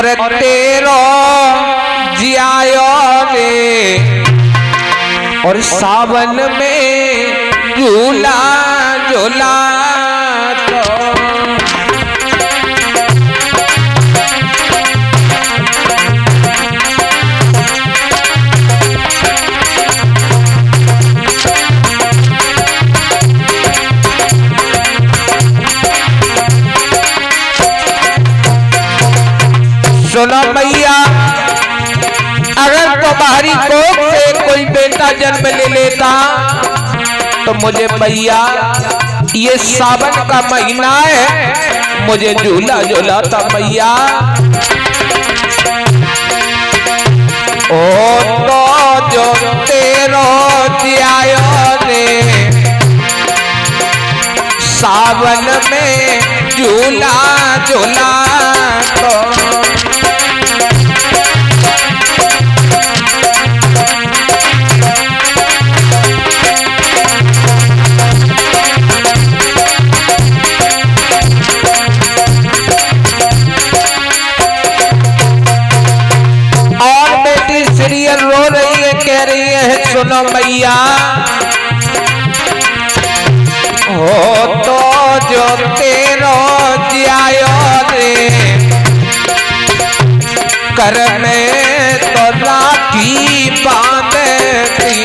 और तेरो जियायो रे और सावन में झूला झूला सुनो भैया, अगर तुम्हारी कोख से कोई बेटा जन्म ले लेता तो मुझे भैया ये सावन का महीना है, मुझे झूला झूलाता भैया। ओ तो जो तेरो जियायो रे सावन में झूला झूला तो रो रही है, कह रही है सुनो मैया, हो तो जो तेरो जियायो रे कर में तो राखी बांधती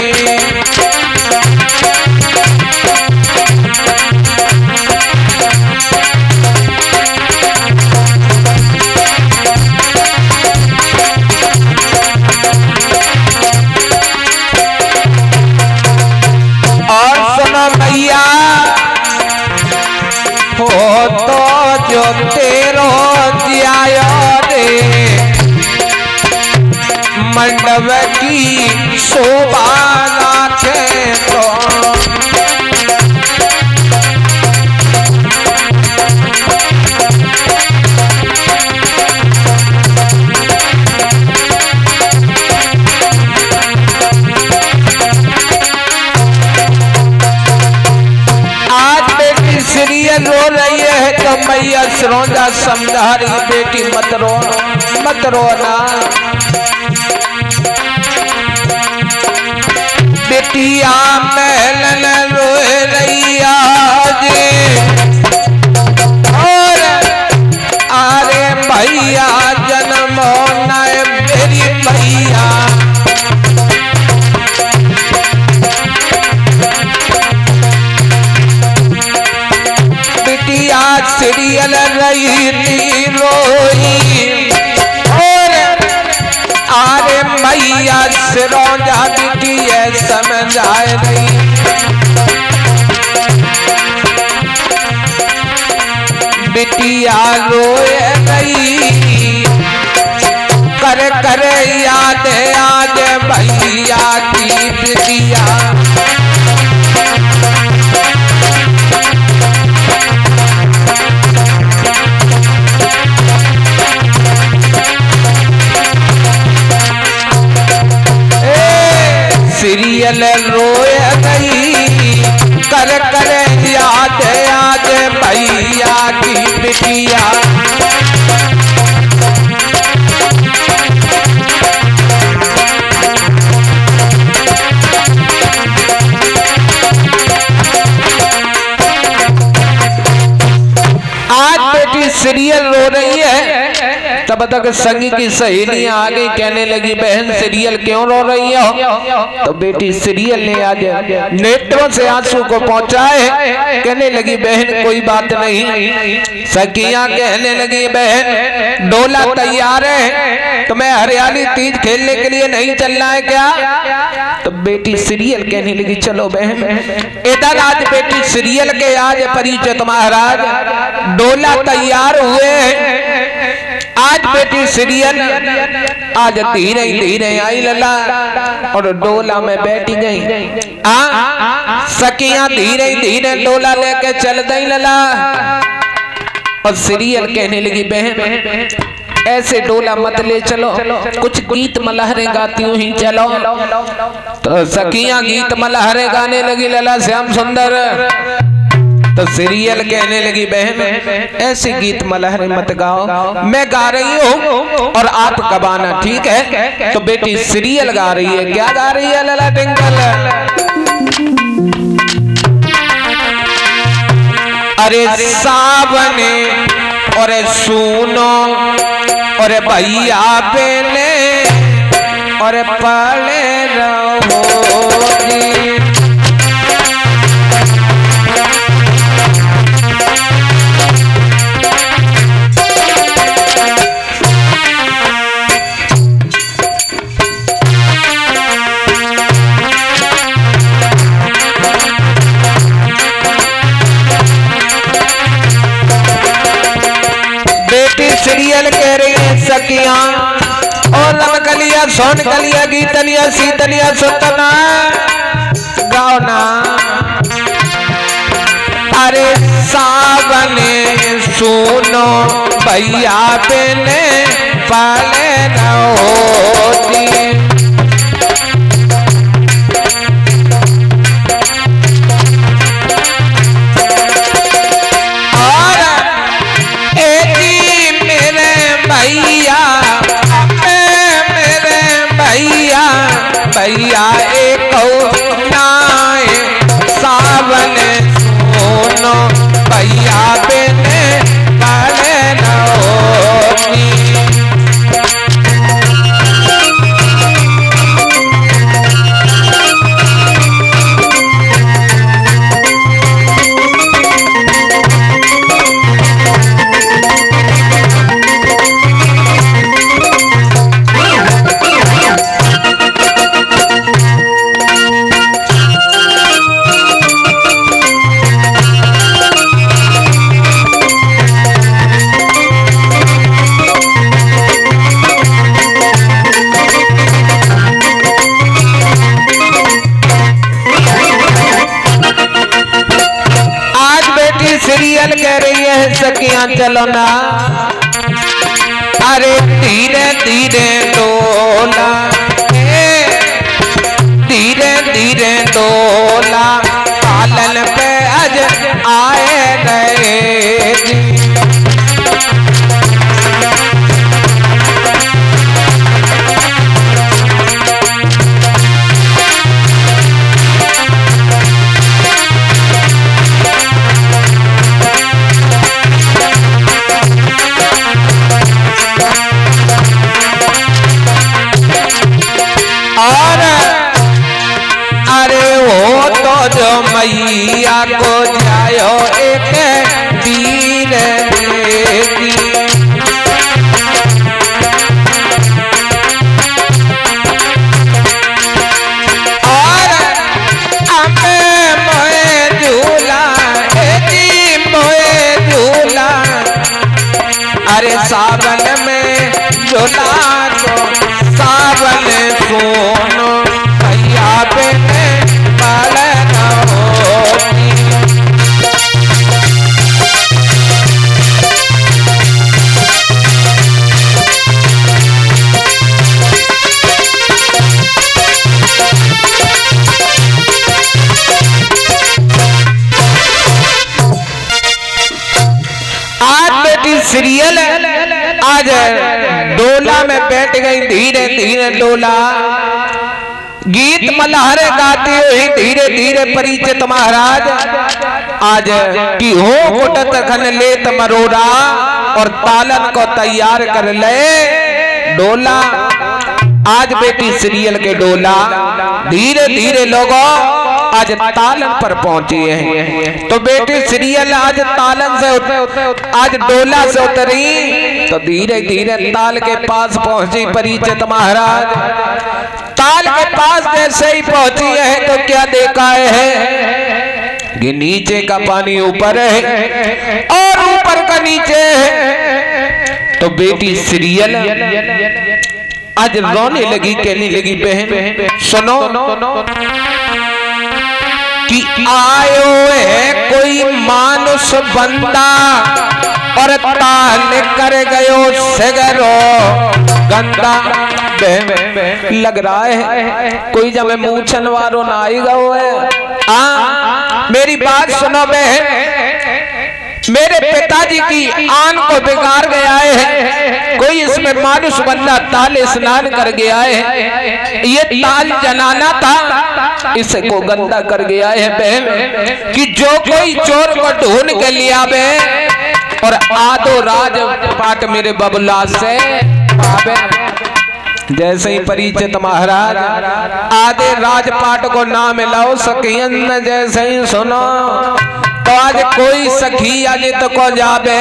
भैया। हो तो जो तेरो जियायो रे मंडप की शोभा नाचे तो सीरियल रो रही है तो मैया सरोजा समझारी बेटी मत रो ना बेटिया महलन रो रही आज और अरे भैया जन्म होना है मेरी भैया। सीरियल रही थी रोई और आरे मैया सिरोजा बेटी है समझाए नहीं बिटिया रोए नहीं कर कर याद आज भैया की बिटिया। सीरियल रोए नहीं कर कर याद आज भैया की बिटिया। आज बेटी सीरियल रो रही है तब तक संगी की सहेली आ गई, कहने लगी बहन सीरियल क्यों रो रही हो? तो बेटी सीरियल ने आज नेत्रों से आंसू को पहुंचाए, कहने लगी बहन कोई बात नहीं। सखियां कहने लगी बहन डोला तैयार है, तुम्हें हरियाली तीज खेलने के लिए नहीं चलना है क्या? तो बेटी सीरियल कहने लगी चलो बहन। इधर आज बेटी सीरियल के आज परिचित महाराज डोला तैयार हुए। आज बेटी सीरियल आज धीरे धीरे आई लला और डोला में बैठी गई। सखियां धीरे धीरे डोला लेके चल गई लला और सीरियल कहने लगी बहन ऐसे डोला मत ले चलो, कुछ गीत मलहरे गाती हुई चलो। तो सखियां गीत मलहरे गाने लगी लला श्याम सुंदर तो सीरियल कहने लगी बहन ऐसे गीत मलहरे मत गाओ, मैं गा रही हूँ और आप गवाना, ठीक है? तो बेटी सीरियल गा रही है। क्या गा रही है? लला टिंकल। अरे सावने और सुनो और भैया बेने और पड़े रहो जी। सीरियल कह रही है सखियां और लमकलिया सोन कलिया गीतलिया सीतलिया सुतना गाओ ना। अरे सावने सुनो भैया बेने पाले रहोती। भैया एक नाय सावन सुनो भैया बेने पड़े रहोती। सीरियल कह रही है सखियां चलो ना। अरे धीरे धीरे डोला, धीरे धीरे डोला पालन पे आज आए गए जी। जो मैया को जायो एक वीर बेटी। और अम्बे मोए झूला जी मोए झूला। अरे सावन में झूला को सावन सोनो भैया बेटे पाले सीरियल आज डोला में बैठ गई धीरे धीरे डोला। गीत मल्हारे गाती हुई धीरे धीरे परिचित महाराज आज की हो कुटत खन लेत मरोरा और तालन को तैयार कर ले डोला। आज बेटी सीरियल के डोला धीरे धीरे लोगों आज तालन पर पहुंची है। तो बेटी सीरियल आज तालन से आज डोला से उतरी तो धीरे धीरे ताल के पास पहुंची परिचित महाराज। ताल के पास जैसे ही पहुंची है तो क्या देखा है कि नीचे का पानी ऊपर है और ऊपर का नीचे है। तो बेटी सीरियल आज रोने लगी, कहने लगी बहन सुनो कि आयो है कोई मानुष बंदा और ताल कर गयो सगरो गंदा। लग रहा है कोई जब मूछन वारो ना आई गो है मेरी बात सुनो बहन, मेरे पिताजी की आन को बिगाड़ गया है, कोई इसमें मानुष बंदा ताल स्नान कर गया है, ये ताल जनाना था, इसको गंदा कर गया है बहन, कि जो कोई चोर को ढूंढ के लिया बे और आधो राज पाट मेरे बबुला से पावे। जैसे ही परिचित महाराज आधे राजपाट को ना मिलाओ सखियन, जैसे ही सुनो तो आज कोई सखी आज तो को जाबे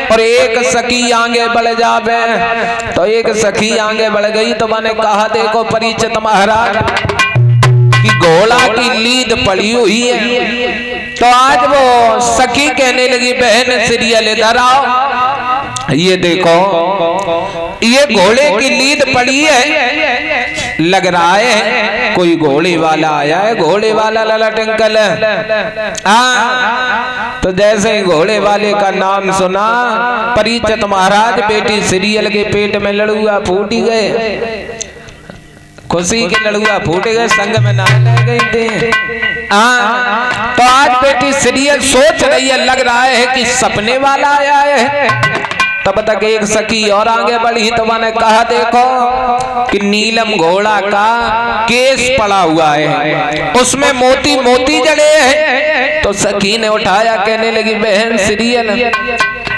और एक सखी आगे बढ़ जाबे, तो एक सखी आगे बढ़ गई तो मैंने कहा देखो परिचित महाराज कि घोड़ा की लीद पड़ी हुई है, तो आज वो सखी कहने लगी बहन सीरियल इधर आओ, ये देखो ये घोड़े की लीद पड़ी है, लग रहा है कोई घोड़े वाला आया है, घोड़े वाला लाला टिंकल। तो जैसे ही घोड़े वाले का नाम सुना परिचित महाराज बेटी सीरियल के पेट में लड़ुआ फूट गए, खुशी के लड़ुआ फूट गए, संग में नहाने गई थी। तो आज बेटी सीरियल सोच रही है, लग रहा है कि सपने वाला आया है। तब तक एक सखी और आगे बढ़ी तो मैंने कहा देखो कि नीलम घोड़ा का केस पड़ा हुआ है, उसमें मोती मोती जड़े हैं। तो सखी ने उठाया, कहने लगी बहन सीरियल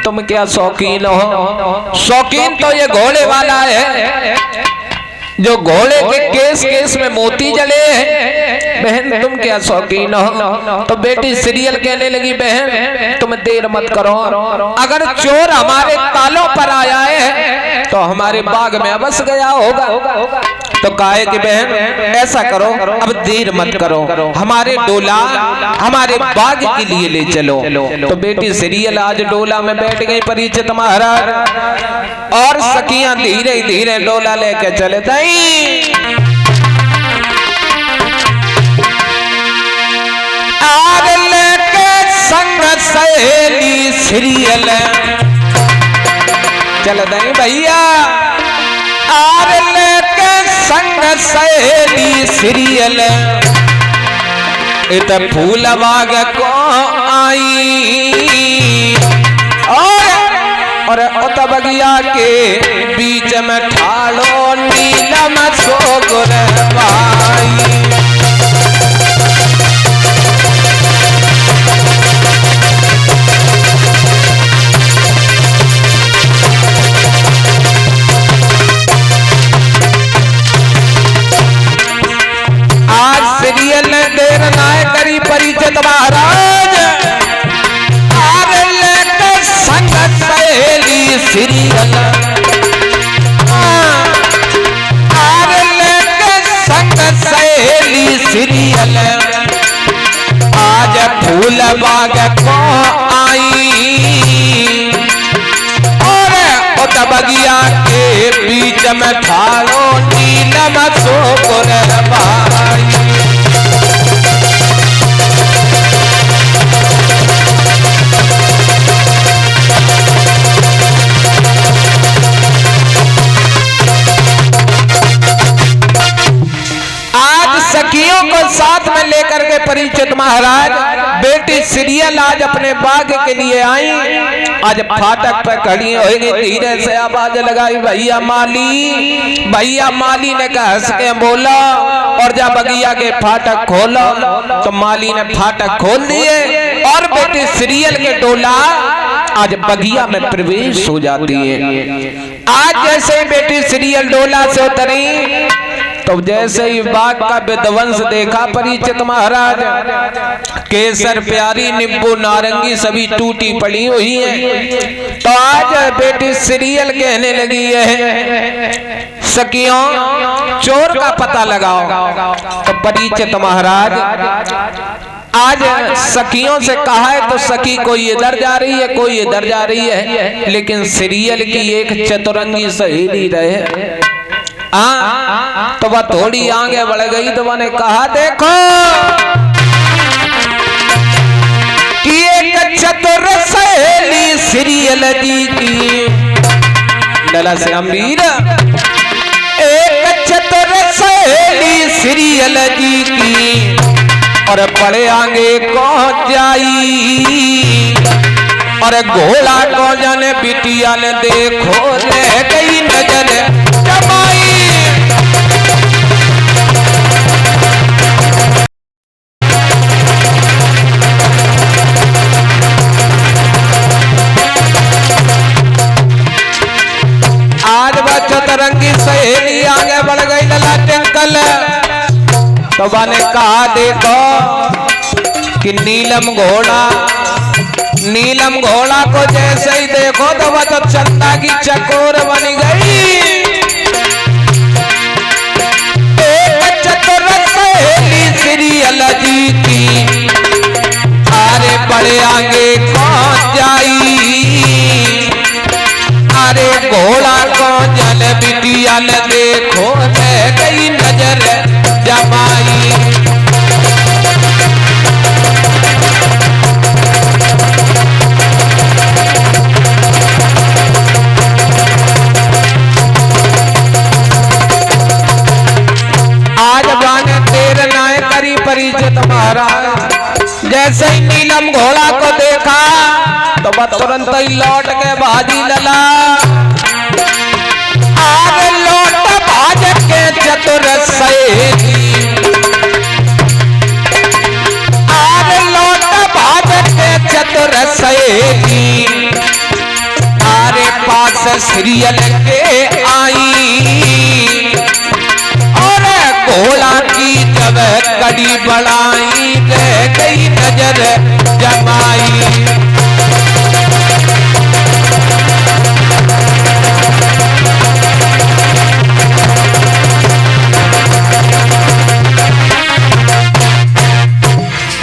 तुम क्या शौकीन हो? शौकीन तो ये घोड़े वाला है जो घोड़े के केस में मोती जले हैं, बहन तुम क्या शौकीन हो? तो बेटी सीरियल कहने लगी बहन तुम देर मत करो, अगर चोर हमारे तालों पर आया है तो हमारे बाग में अबस गया होगा। तो काहे कि बहन ऐसा करो, अब देर मत करो, हमारे डोला हमारे बाग के लिए ले चलो। तो बेटी सीरियल आज डोला में बैठ गई परिचित महाराज, और सखियां धीरे धीरे डोला लेके चले गई। आग लेके संग सहेली सीरियल चल दई भैया, आग लेके संग सहेली सीरियल इत फूल बाग को आई, और उत बगिया के बीच में ठाड़ो नीलम सोगुर भाई। आज सीरियल ने देर ना करी परिचित महाराज, आग लेके संग सहेली सीरियल, आग लेके संग सहेली सीरियल आज फूल बाग को आई, और उत बगिया के बीच में ठाड़ो नीलम सोगुर भाई। सखियों को साथ में लेकर के परिचित महाराज बेटी सीरियल आज अपने बाग के लिए आई। आज फाटक पर खड़ी होगी, धीरे से आवाज लगाई भैया माली, भैया माली ने कहा हंस के बोला और जब बगिया के फाटक खोलो, तो माली ने फाटक खोल दिए और बेटी सीरियल के डोला आज बगिया में प्रवेश हो जाती है। आज जैसे बेटी सीरियल डोला से उतरी तो जैसे ही बाग का विध्वंस देखा परिचित महाराज, केसर प्यारी नींबू नारंगी सभी टूटी पड़ी हुई है। तो आज बेटी सीरियल कहने लगी है सखियों चोर का पता लगाओ। तो परिचित महाराज आज सखियों से कहा है तो सखी कोई इधर जा रही है कोई इधर जा रही है, लेकिन सीरियल की एक चतुरंगी सहेली रहे। तो वह थोड़ी आगे बढ़ गई तो मैंने कहा देखो कि एक चतुर सहेली सीरियल जी की लला से अमीर, एक चतुर सहेली सीरियल जी की और बड़े आगे को जाई और घोड़ा को जाने बिटिया ने देखो ले गई नजर जमाई। आज वह चतरंगी सहेली आगे बढ़ गई लला टिंकल तो मैंने कहा देखो कि नीलम घोड़ा को जैसे ही देखो तो वह तो चंदा की चकोर बन गई। एक चतुर सहेली सीरियल जीती अरे बड़े आगे कौन जाई अरे घोड़ा को जल बिटिया न देखो ले गई नजर जमाई। आज बाने तेरे नाय करी परिचित महाराज जैसे ही नीलम घोड़ा को देखा तो बस तुरंत ही लौट के भाजी लला आगे लौट भाज के चतुर सहेली आगे लौट भाज के चतुर सहेली आरे पास सीरियल के आई और घोड़ा की जब कड़ी बढ़ाई रह गई नजर जमाई।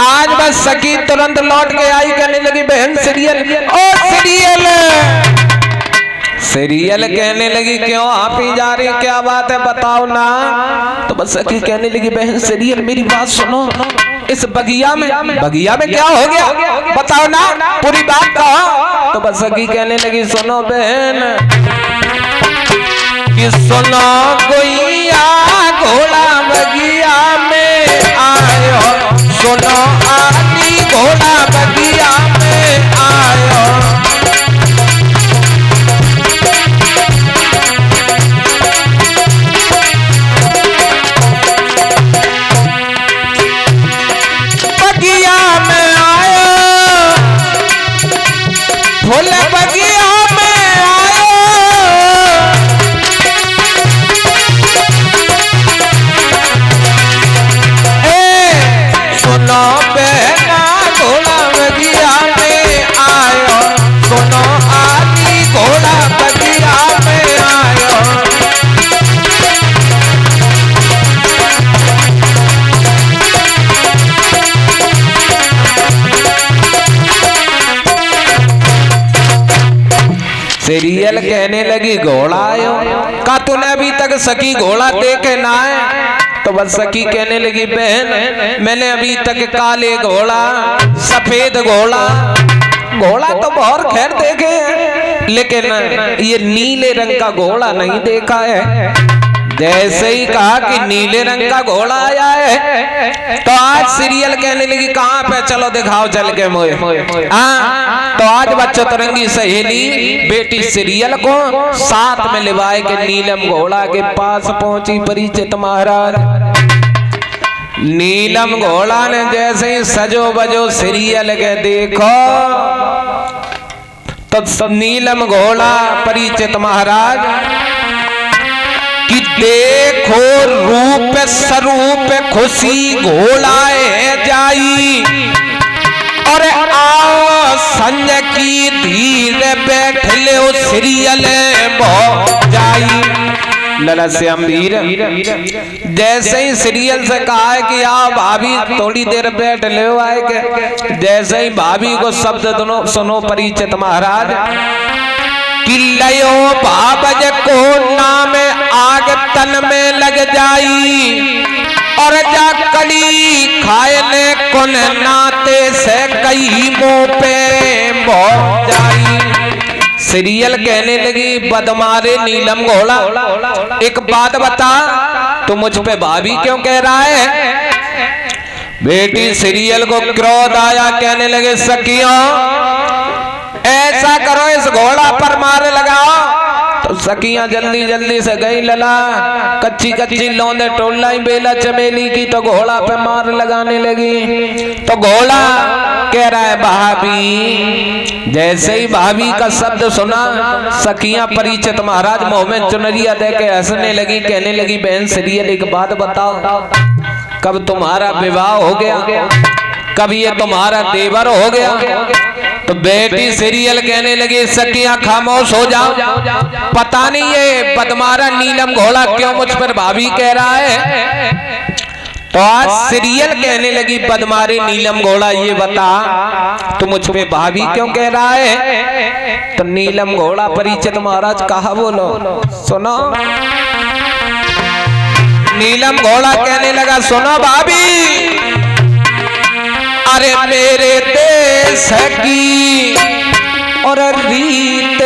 आज बस सखी तुरंत लौट के आई कहने लगी बहन सीरियल ओ सीरियल सीरियल कहने लगी क्यों आप ही जा रही क्या बात है बताओ ना। तो बस सखी कहने लगी बहन सीरियल मेरी बात सुनो इस बगिया में क्या हो गया बताओ ना पूरी बात कहो। तो बस सखी कहने लगी सुनो बहन कि सुनो गोइया घोड़ा बगिया में आयो सुनो आली घोड़ा बगिया में आयो बगिया में आयो फूल बगिया में आयो सुनो बहना घोड़ा बगिया में आयो सुनो आली घोड़ा बगिया में आयो। सीरियल कहने लगी घोड़ा आयो का तूने अभी तक सखी घोड़ा देखे ना है। तो बस सखी कहने लगी बहन मैंने अभी तक काले घोड़ा सफेद घोड़ा तो बहुत खैर देखे हैं लेकिन ये नीले रंग का घोड़ा नहीं देखा है। जैसे ही कहा कि नीले रंग का घोड़ा आया है तो आज सीरियल कहने लगी कहाँ पे चलो दिखाओ चल के मोए। तो आज बच्चों तरंगी सहेली बेटी सीरियल को साथ में लिवाए के नीलम घोड़ा के पास पहुंची परिचित महाराज। नीलम घोड़ा ने जैसे ही सजो बजो सीरियल के देखो तो नीलम घोड़ा परिचित महाराज कि देखो रूप स्वरूप खुशी घोड़ाए जाई और आओ संजय की धीरे बैठ ले सीरियल जाई। लला श्यामवीर जैसे ही सीरियल से कहा है कि आओ भाभी थोड़ी देर बैठ ले आए के जैसे ही भाभी को शब्द दोनों सुनो परिचित महाराज कि लयो बाबज को नाम आग तन में लग जाई और जा कड़ी खाए कुन नाते से कई मुंह पे बहुत जाई। सीरियल कहने लगी बदमारे नीलम घोड़ा एक बात बता तू मुझ पे भाभी क्यों कह रहा है। बेटी सीरियल को क्रोध आया, कहने लगे सखियों ऐसा करो इस घोड़ा पर मार लगाओ। तो सखियां जल्दी जल्दी से गई लला, कच्ची कच्ची लौंदे टोलाई बेला चमेली की, तो घोड़ा पे मार लगाने लगी। तो घोड़ा कह रहा है भाभी। जैसे ही भाभी का शब्द सुना सखियां परिचित महाराज मुंह में चुनरिया दे के हंसने लगी, कहने लगी बहन सीरियल एक बात बताओ, कब तुम्हारा विवाह हो गया, कब ये तुम्हारा देवर हो गया। तो बेटी सीरियल कहने लगी सखियां खामोश हो जाओ, पता नहीं ये पद्मारा नीलम घोड़ा क्यों मुझ पर भाभी कह रहा है। तो आज सीरियल कहने लगी पद्मारी नीलम घोड़ा ये बता तू मुझ पे भाभी क्यों कह रहा है। तो नीलम घोड़ा परिचित महाराज कहा बोलो सुनो। नीलम घोड़ा कहने लगा सुनो भाभी, अरे मेरे देश की और रीत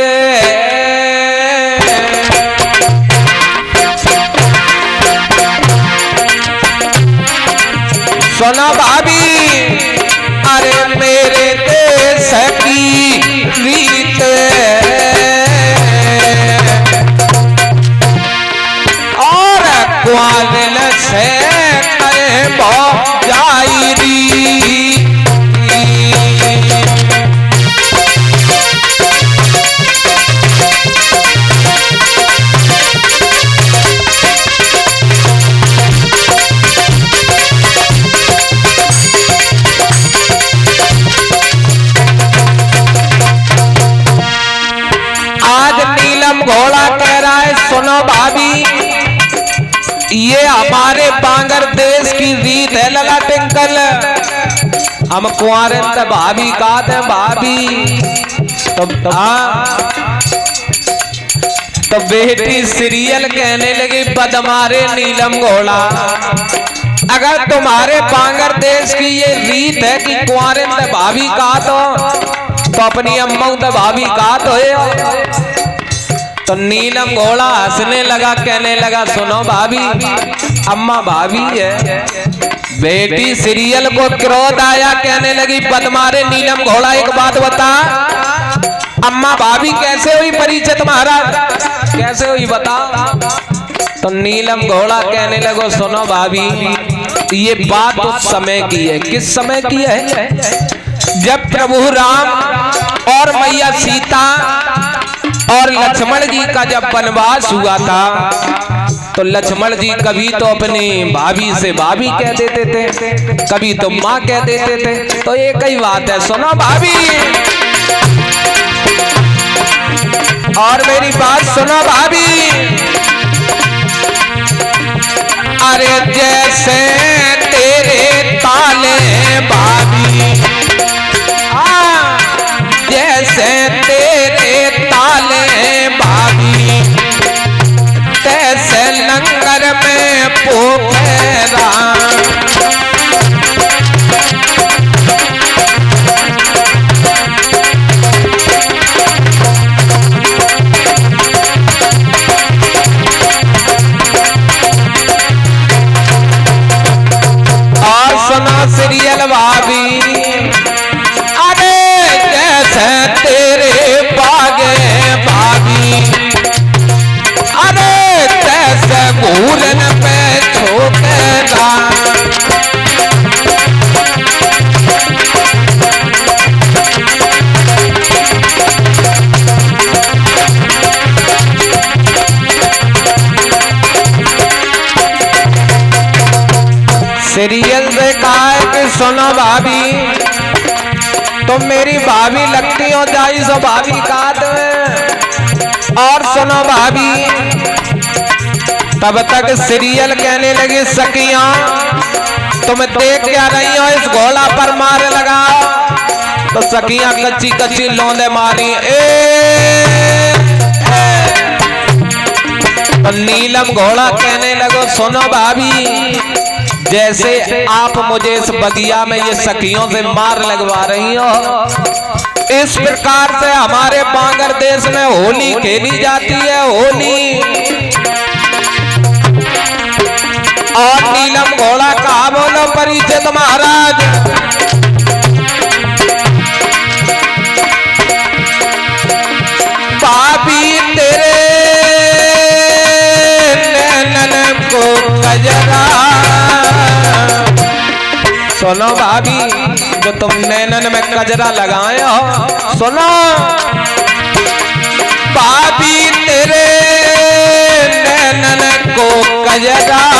सुनो भाभी, अरे मेरे देश की रीत और ग्वालिन से जायरी। घोड़ा कह रहा है सुनो भाभी, ये हमारे बांगर देश की रीत है लगा टिंकल, हम कुंवारे तो भाभी कहते हैं भाभी। तो बेटी सीरियल कहने लगी पद्मारे नीलम घोड़ा, अगर तुम्हारे बांगर देश की ये रीत है कि कुंवारे तो भाभी कहा तो अपनी अम्मा तो भाभी कहा तो। तो नीलम घोड़ा हंसने लगा, कहने लगा सुनो भाभी, अम्मा भाभी है। बेटी सीरियल को क्रोध आया, कहने लगी पद्मारे नीलम घोड़ा एक बात बता, अम्मा भाभी कैसे हुई परिचित महाराज, कैसे हुई बता। तो नीलम घोड़ा कहने लगो सुनो भाभी, ये बात उस समय की है। किस समय की है? जब प्रभु राम और मैया सीता और लक्ष्मण जी का जब वनवास हुआ था, तो लक्ष्मण जी कभी तो अपनी भाभी से भाभी कह देते थे, कभी तो माँ कह देते थे। तो एक ही बात है सुनो भाभी, और मेरी बात सुनो भाभी, अरे जैसे तेरे ताले भाभी, जैसे तेरे ताले भाभी, तैसे लंगर में पोखरा। और सुना सीरियल भाभी, तेरे बागे भाभी, अरे तैसे घूरन पे छोकेगा। सीरियल से कहा है कि सुनो भाभी, तुम मेरी भाभी लगती हो जाई सो भाभी काट में। और सुनो भाभी, तब तक सीरियल कहने लगी सखियां तुम देख क्या रही हो, इस घोड़ा पर मार लगाओ। तो सखियां कच्ची कच्ची लौंदे मारी। तो नीलम घोड़ा कहने लगो सुनो भाभी, जैसे आप मुझे इस बगिया में ये सखियों से मार लगवा रही हो, इस प्रकार से हमारे बांगर देश में होली खेली जाती है। होली और नीलम घोड़ा कहा बोलो परीक्षित महाराज। पापी तेरे नैनन को कजरा। सुनो भाभी, जो तुम नैनन में कजरा लगाए हो, सुनो। पापी तेरे नैनन को कजरा